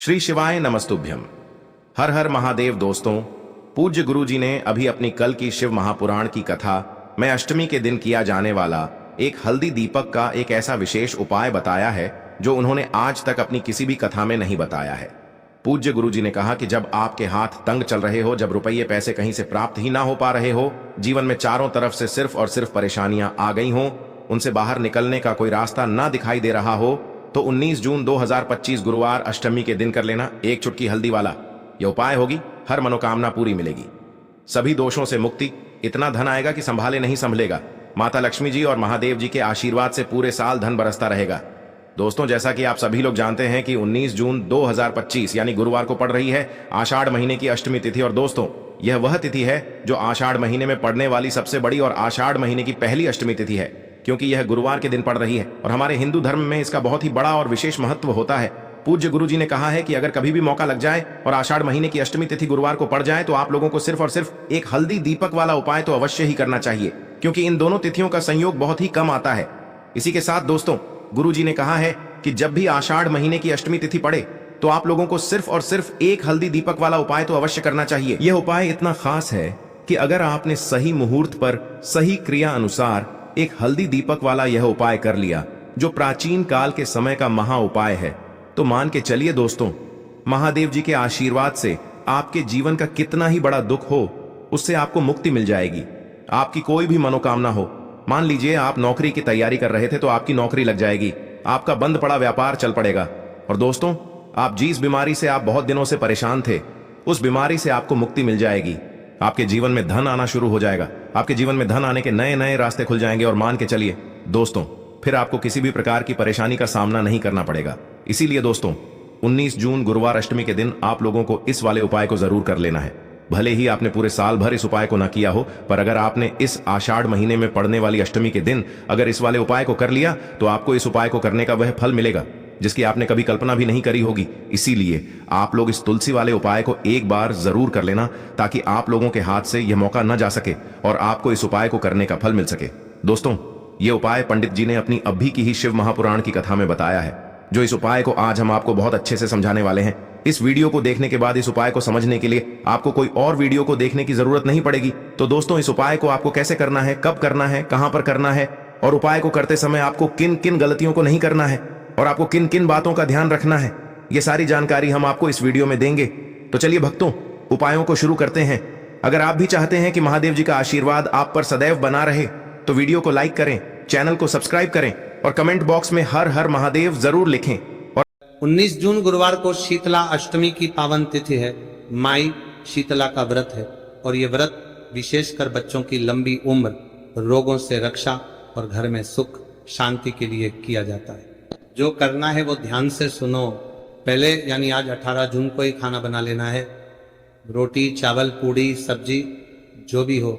श्री शिवाय नमस्तुभ्यम। हर हर महादेव। दोस्तों, पूज्य गुरु जी ने अभी अपनी कल की शिव महापुराण की कथा में अष्टमी के दिन किया जाने वाला एक हल्दी दीपक का एक ऐसा विशेष उपाय बताया है जो उन्होंने आज तक अपनी किसी भी कथा में नहीं बताया है। पूज्य गुरु जी ने कहा कि जब आपके हाथ तंग चल रहे हो, जब रुपये पैसे कहीं से प्राप्त ही ना हो पा रहे हो, जीवन में चारों तरफ से सिर्फ और सिर्फ परेशानियां आ गई हो, उनसे बाहर निकलने का कोई रास्ता ना दिखाई दे रहा हो, तो 19 जून 2025 गुरुवार अष्टमी के दिन कर लेना एक चुटकी हल्दी वाला यह उपाय। होगी हर मनोकामना पूरी मिलेगी, सभी दोषों से मुक्ति, इतना धन आएगा कि संभाले नहीं संभलेगा। माता लक्ष्मी जी और महादेव जी के आशीर्वाद से पूरे साल धन बरसता रहेगा। दोस्तों, जैसा कि आप सभी लोग जानते हैं कि 19 जून 2025 यानी गुरुवार को पड़ रही है आषाढ़ महीने की अष्टमी तिथि। और दोस्तों, यह वह तिथि है जो आषाढ़ महीने में पड़ने वाली सबसे बड़ी और आषाढ़ महीने की पहली अष्टमी तिथि है, क्योंकि यह गुरुवार के दिन पड़ रही है और हमारे हिंदू धर्म में इसका बहुत ही बड़ा और विशेष महत्व होता है। पूज्य गुरु जी ने कहा है कि अगर कभी भी मौका लग जाए और आषाढ़ महीने की अष्टमी तिथि गुरुवार को पड़ जाए तो आप लोगों को सिर्फ और सिर्फ एक हल्दी दीपक वाला उपाय तो अवश्य ही करना चाहिए, क्योंकि इन दोनों तिथियों का संयोग बहुत ही कम आता है। इसी के साथ दोस्तों, गुरु जी ने कहा है कि जब भी आषाढ़ महीने की अष्टमी तिथि पड़े तो आप लोगों को सिर्फ और सिर्फ एक हल्दी दीपक वाला उपाय तो अवश्य करना चाहिए। यह उपाय इतना खास है कि अगर आपने सही मुहूर्त पर सही क्रिया अनुसार एक हल्दी दीपक वाला यह उपाय कर लिया, जो प्राचीन काल के समय का महा उपाय है, तो मान के चलिए दोस्तों, महादेव जी के आशीर्वाद से आपके जीवन का कितना ही बड़ा दुख हो, उससे आपको मुक्ति मिल जाएगी। आपकी कोई भी मनोकामना हो, मान लीजिए आप नौकरी की तैयारी कर रहे थे तो आपकी नौकरी लग जाएगी, आपका बंद पड़ा व्यापार चल पड़ेगा। और दोस्तों, आप जिस बीमारी से आप बहुत दिनों से परेशान थे, उस बीमारी से आपको मुक्ति मिल जाएगी। आपके जीवन में धन आना शुरू हो जाएगा, आपके जीवन में धन आने के नए नए रास्ते खुल जाएंगे। और मान के चलिए दोस्तों, फिर आपको किसी भी प्रकार की परेशानी का सामना नहीं करना पड़ेगा। इसीलिए दोस्तों, 19 जून गुरुवार अष्टमी के दिन आप लोगों को इस वाले उपाय को जरूर कर लेना है। भले ही आपने पूरे साल भर इस उपाय को ना किया हो, पर अगर आपने इस आषाढ़ महीने में पड़ने वाली अष्टमी के दिन अगर इस वाले उपाय को कर लिया तो आपको इस उपाय को करने का वह फल मिलेगा जिसकी आपने कभी कल्पना भी नहीं करी होगी। इसीलिए आप लोग इस तुलसी वाले उपाय को एक बार जरूर कर लेना, ताकि आप लोगों के हाथ से यह मौका न जा सके और आपको इस उपाय को करने का फल मिल सके। दोस्तों, यह उपाय पंडित जी ने अपनी अभी की ही शिव महापुराण की कथा में बताया है, जो इस उपाय को आज हम आपको बहुत अच्छे से समझाने वाले हैं। इस वीडियो को देखने के बाद इस उपाय को समझने के लिए आपको कोई और वीडियो को देखने की जरूरत नहीं पड़ेगी। तो दोस्तों, इस उपाय को आपको कैसे करना है, कब करना है, कहां पर करना है और उपाय को करते समय आपको किन किन गलतियों को नहीं करना है और आपको किन किन बातों का ध्यान रखना है, यह सारी जानकारी हम आपको इस वीडियो में देंगे। तो चलिए भक्तों, उपायों को शुरू करते हैं। अगर आप भी चाहते हैं कि महादेव जी का आशीर्वाद आप पर सदैव बना रहे तो वीडियो को लाइक करें, चैनल को सब्सक्राइब करें और कमेंट बॉक्स में हर हर महादेव जरूर लिखें। 19 जून गुरुवार को शीतला अष्टमी की पावन तिथि है। माई शीतला का व्रत है और ये व्रत विशेषकर बच्चों की लंबी उम्र, रोगों से रक्षा और घर में सुख शांति के लिए किया जाता है। जो करना है वो ध्यान से सुनो। पहले यानी आज 18 जून को ही खाना बना लेना है, रोटी चावल पूड़ी सब्जी जो भी हो।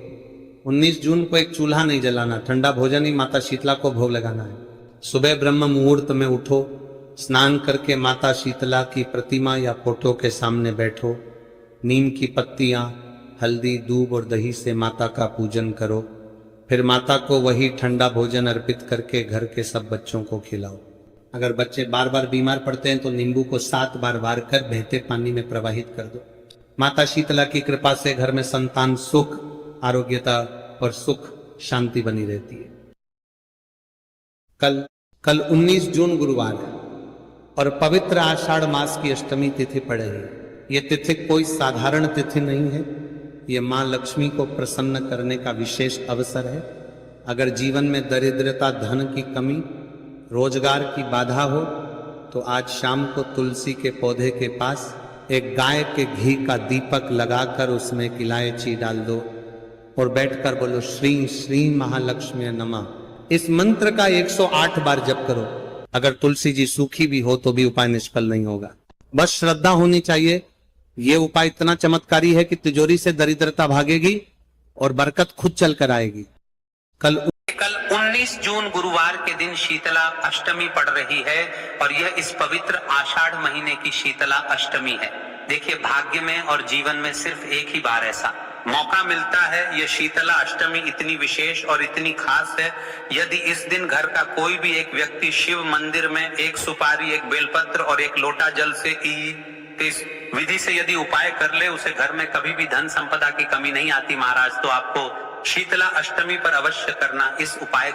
19 जून को एक चूल्हा नहीं जलाना, ठंडा भोजन ही माता शीतला को भोग लगाना है। सुबह ब्रह्म मुहूर्त में उठो, स्नान करके माता शीतला की प्रतिमा या फोटो के सामने बैठो, नीम की पत्तियां, हल्दी, दूब और दही से माता का पूजन करो। फिर माता को वही ठंडा भोजन अर्पित करके घर के सब बच्चों को खिलाओ। अगर बच्चे बार बार बीमार पड़ते हैं तो नींबू को 7 बार वार कर बहते पानी में प्रवाहित कर दो। माता शीतला की कृपा से घर में संतान सुख, आरोग्यता और सुख शांति बनी रहती है। कल 19 जून गुरुवार है और पवित्र आषाढ़ मास की अष्टमी तिथि पड़ रही है। ये तिथि कोई साधारण तिथि नहीं है, ये माँ लक्ष्मी को प्रसन्न करने का विशेष अवसर है। अगर जीवन में दरिद्रता, धन की कमी, रोजगार की बाधा हो तो आज शाम को तुलसी के पौधे के पास एक गाय के घी का दीपक लगाकर उसमें इलायची डाल दो और बैठकर बोलो श्री श्री महालक्ष्मी नमः। इस मंत्र का 108 बार जप करो। अगर तुलसी जी सूखी भी हो तो भी उपाय निष्फल नहीं होगा, बस श्रद्धा होनी चाहिए। ये उपाय इतना चमत्कारी है कि तिजोरी से दरिद्रता भागेगी और बरकत खुद चल कर आएगी। कल 19 जून गुरुवार के दिन शीतला अष्टमी पड़ रही है और यह इस पवित्र आषाढ़ महीने की शीतला अष्टमी है। देखिए, भाग्य में और जीवन में सिर्फ एक ही बार ऐसा मौका मिलता है। यह शीतला अष्टमी इतनी विशेष और इतनी खास है, यदि इस दिन घर का कोई भी एक व्यक्ति शिव मंदिर में एक सुपारी, एक बेलपत्र और एक लोटा जल से तो इस विधि से यदि उपाय कर ले उसे घर में कभी भी धन संपदा की कमी नहीं आती महाराज। तो आपको शीतला अष्टमी पर अवश्य करना इस उपाय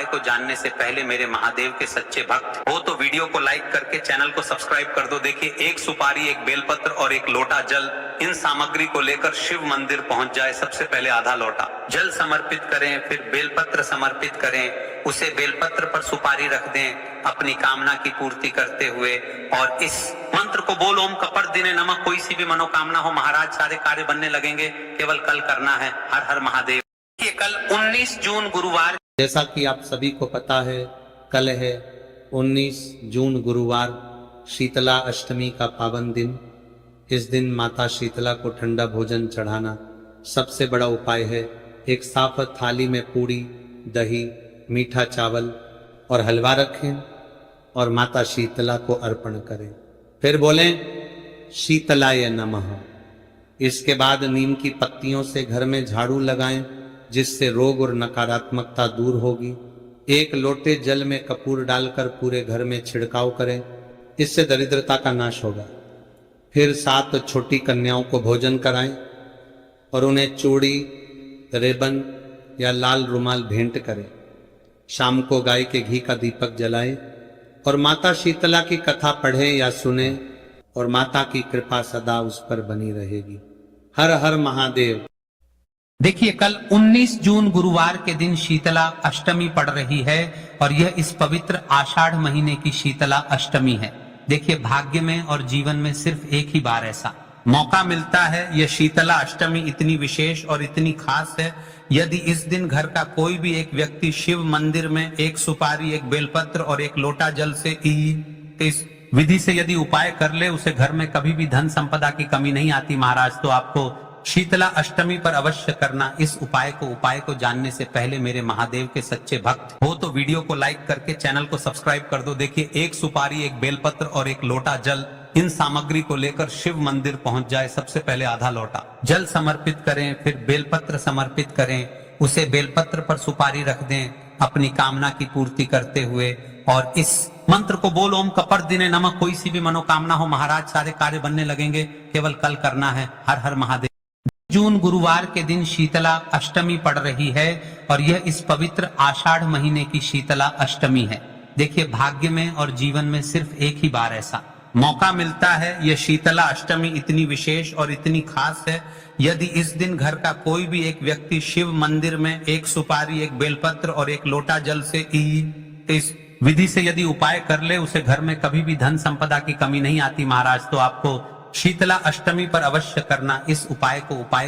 को जानने से पहले मेरे महादेव के सच्चे भक्त हो तो वीडियो को लाइक करके चैनल को सब्सक्राइब कर दो। देखिए, एक सुपारी, एक बेलपत्र और एक लोटा जल, इन सामग्री को लेकर शिव मंदिर पहुंच जाए। सबसे पहले आधा लोटा जल समर्पित करें, फिर बेलपत्र समर्पित करें, उसे बेलपत्र पर सुपारी रख दें अपनी कामना की पूर्ति करते हुए, और इस मंत्र को बोल ओम कपर दिने नमः। कोई सी भी मनोकामना हो महाराज, सारे कार्य बनने लगेंगे। केवल कल करना है। हर हर महादेव। ये कल 19 जून गुरुवार, जैसा कि आप सभी को पता है, कल है 19 जून गुरुवार, शीतला अष्टमी का पावन दिन। इस दिन माता शीतला को ठंडा भोजन चढ़ाना सबसे बड़ा उपाय है। एक साफ थाली में पूरी, दही, मीठा चावल और हलवा रखें और माता शीतला को अर्पण करें। फिर बोलें शीतलाय नमः। इसके बाद नीम की पत्तियों से घर में झाड़ू लगाएं, जिससे रोग और नकारात्मकता दूर होगी। एक लोटे जल में कपूर डालकर पूरे घर में छिड़काव करें, इससे दरिद्रता का नाश होगा। फिर 7 छोटी कन्याओं को भोजन कराएं और उन्हें चूड़ी, रिबन या लाल रुमाल भेंट करें। शाम को गाय के घी का दीपक जलाएं और माता शीतला की कथा पढ़ें या सुने, और माता की कृपा सदा उस पर बनी रहेगी। हर हर महादेव। देखिए, कल 19 जून गुरुवार के दिन शीतला अष्टमी पड़ रही है और यह इस पवित्र आषाढ़ महीने की शीतला अष्टमी है। देखिए, भाग्य में और जीवन में सिर्फ एक ही बार ऐसा मौका मिलता है। यह शीतला अष्टमी इतनी विशेष और इतनी खास है, यदि इस दिन घर का कोई भी एक व्यक्ति शिव मंदिर में एक सुपारी, एक बेलपत्र और एक लोटा जल से इस विधि से यदि उपाय कर ले उसे घर में कभी भी धन संपदा की कमी नहीं आती महाराज। तो आपको शीतला अष्टमी पर अवश्य करना इस उपाय को जानने से पहले मेरे महादेव के सच्चे भक्त हो तो वीडियो को लाइक करके चैनल को सब्सक्राइब कर दो। देखिए, एक सुपारी, एक बेलपत्र और एक लोटा जल, इन सामग्री को लेकर शिव मंदिर पहुंच जाए। सबसे पहले आधा लोटा जल समर्पित करें, फिर बेलपत्र समर्पित करें, उसे बेलपत्र पर सुपारी रख दें अपनी कामना की पूर्ति करते हुए, और इस मंत्र को बोल ओम कपर दिने नमः। कोई सी भी मनोकामना हो महाराज, सारे कार्य बनने लगेंगे। केवल कल करना है। हर हर महादेव। जून गुरुवार के दिन शीतला अष्टमी पड़ रही है और यह इस पवित्र आषाढ़ महीने की शीतला अष्टमी है। देखिए, भाग्य में और जीवन में सिर्फ एक ही बार ऐसा मौका मिलता है। यह शीतला अष्टमी इतनी विशेष और इतनी खास है, यदि इस दिन घर का कोई भी एक व्यक्ति शिव मंदिर में एक सुपारी, एक बेलपत्र और एक लोटा जल से इस विधि से यदि उपाय कर ले उसे घर में कभी भी धन संपदा की कमी नहीं आती महाराज। तो आपको शीतला अष्टमी पर अवश्य करना इस उपाय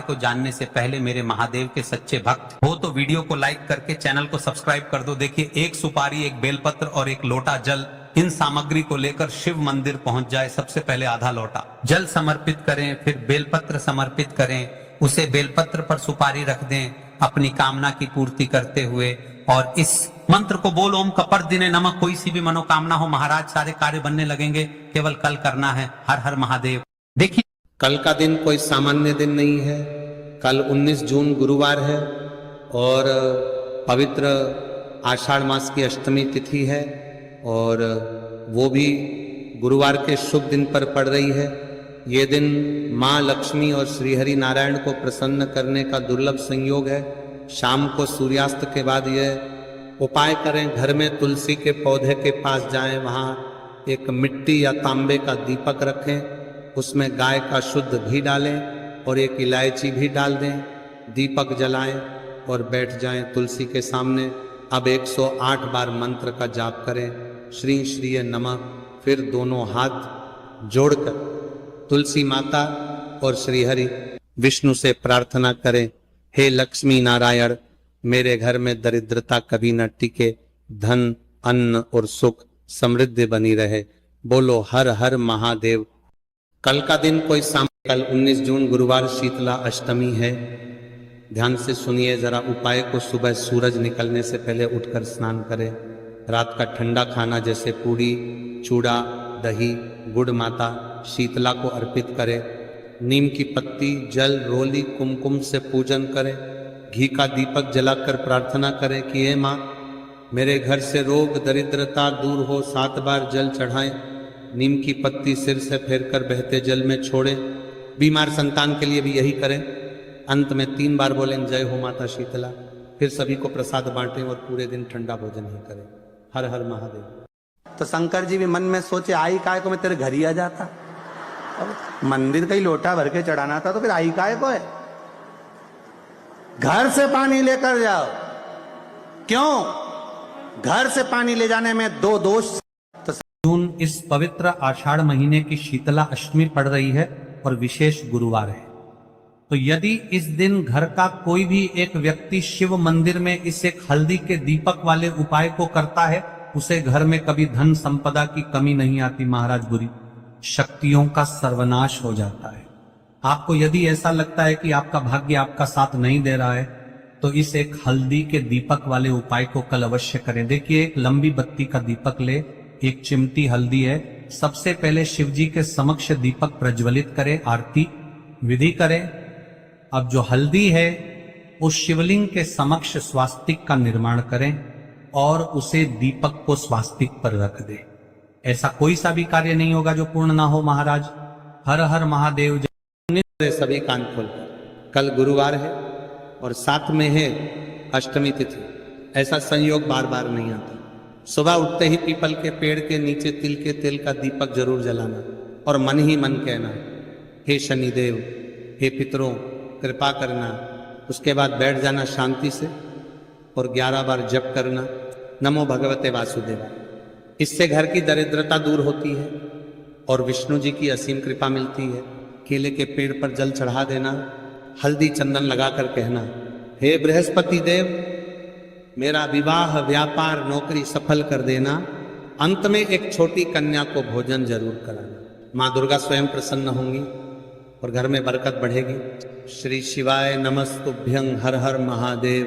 को जानने से पहले मेरे महादेव के सच्चे भक्त हो तो वीडियो को लाइक करके चैनल को सब्सक्राइब कर दो। देखिए, एक सुपारी, एक बेलपत्र और एक लोटा जल, इन सामग्री को लेकर शिव मंदिर पहुंच जाए। सबसे पहले आधा लोटा जल समर्पित करें, फिर बेलपत्र समर्पित करें, उसे बेलपत्र पर सुपारी रख दें अपनी कामना की पूर्ति करते हुए, और इस मंत्र को बोल ओम कपर दिने नमः। कोई सी भी मनोकामना हो महाराज, सारे कार्य बनने लगेंगे। केवल कल करना है। हर हर महादेव। देखिए, कल का दिन कोई सामान्य दिन नहीं है। कल 19 जून गुरुवार है और पवित्र आषाढ़ मास की अष्टमी तिथि है, और वो भी गुरुवार के शुभ दिन पर पड़ रही है। ये दिन माँ लक्ष्मी और श्रीहरि नारायण को प्रसन्न करने का दुर्लभ संयोग है। शाम को सूर्यास्त के बाद यह उपाय करें। घर में तुलसी के पौधे के पास जाएं, वहाँ एक मिट्टी या तांबे का दीपक रखें, उसमें गाय का शुद्ध घी डालें और एक इलायची भी डाल दें, दीपक जलाएं और बैठ जाएं तुलसी के सामने। अब 108 बार मंत्र का जाप करें, श्री श्रीय नमः। फिर दोनों हाथ जोड़कर तुलसी माता और श्रीहरि विष्णु से प्रार्थना करें, हे लक्ष्मी नारायण, मेरे घर में दरिद्रता कभी न टिके, धन, अन्न और सुख समृद्धि बनी रहे। बोलो हर हर महादेव। कल का दिन कोई कल 19 जून गुरुवार शीतला अष्टमी है। ध्यान से सुनिए जरा उपाय को। सुबह सूरज निकलने से पहले उठकर स्नान करें। रात का ठंडा खाना जैसे पूड़ी, चूड़ा, दही, गुड़ माता शीतला को अर्पित करें। नीम की पत्ती, जल, रोली, कुमकुम से पूजन करें। घी का दीपक जलाकर प्रार्थना करें कि हे माँ, मेरे घर से रोग दरिद्रता दूर हो। 7 बार जल चढ़ाएं। नीम की पत्ती सिर से फेरकर बहते जल में छोड़े। बीमार संतान के लिए भी यही करें। अंत में 3 बार बोलें जय हो माता शीतला, फिर सभी को प्रसाद बांटें और पूरे दिन ठंडा भोजन ही करें। हर हर महादेव। तो शंकर जी भी मन में सोचे आई काय को मैं तेरे घर ही आ जाता, अब मंदिर का ही लोटा भर के चढ़ाना था तो फिर आई काय को है, घर से पानी लेकर जाओ। क्यों? घर से पानी ले जाने में 2 दोष। जून इस पवित्र आषाढ़ महीने की शीतला अष्टमी पड़ रही है और विशेष गुरुवार है। तो यदि इस दिन घर का कोई भी एक व्यक्ति शिव मंदिर में इस एक हल्दी के दीपक वाले उपाय को करता है, उसे घर में कभी धन संपदा की कमी नहीं आती महाराज, बुरी शक्तियों का सर्वनाश हो जाता है। आपको यदि ऐसा लगता है कि आपका भाग्य आपका साथ नहीं दे रहा है, तो इस एक हल्दी के दीपक वाले उपाय को कल अवश्य करें। देखिए, एक लंबी बत्ती का दीपक ले, एक चिमटी हल्दी है, सबसे पहले शिव जी के समक्ष दीपक प्रज्वलित करें, आरती विधि करें। अब जो हल्दी है उस शिवलिंग के समक्ष स्वास्तिक का निर्माण करें और उसे दीपक को स्वास्तिक पर रख दे। ऐसा कोई सा भी कार्य नहीं होगा जो पूर्ण ना हो महाराज। हर हर महादेव। सभी कान खोलकर, कल गुरुवार है और साथ में है अष्टमी तिथि। ऐसा संयोग बार बार नहीं आता। सुबह उठते ही पीपल के पेड़ के नीचे तिल के तेल का दीपक जरूर जलाना और मन ही मन कहना, हे शनिदेव, हे पितरों, कृपा करना। उसके बाद बैठ जाना शांति से और 11 बार जप करना, नमो भगवते वासुदेवा। इससे घर की दरिद्रता दूर होती है और विष्णु जी की असीम कृपा मिलती है। केले के पेड़ पर जल चढ़ा देना, हल्दी चंदन लगाकर कहना, हे बृहस्पति देव, मेरा विवाह, व्यापार, नौकरी सफल कर देना। अंत में एक छोटी कन्या को भोजन जरूर कराना। माँ दुर्गा स्वयं प्रसन्न होंगी और घर में बरकत बढ़ेगी। श्री शिवाय नमस्तुभ्यं। हर हर महादेव।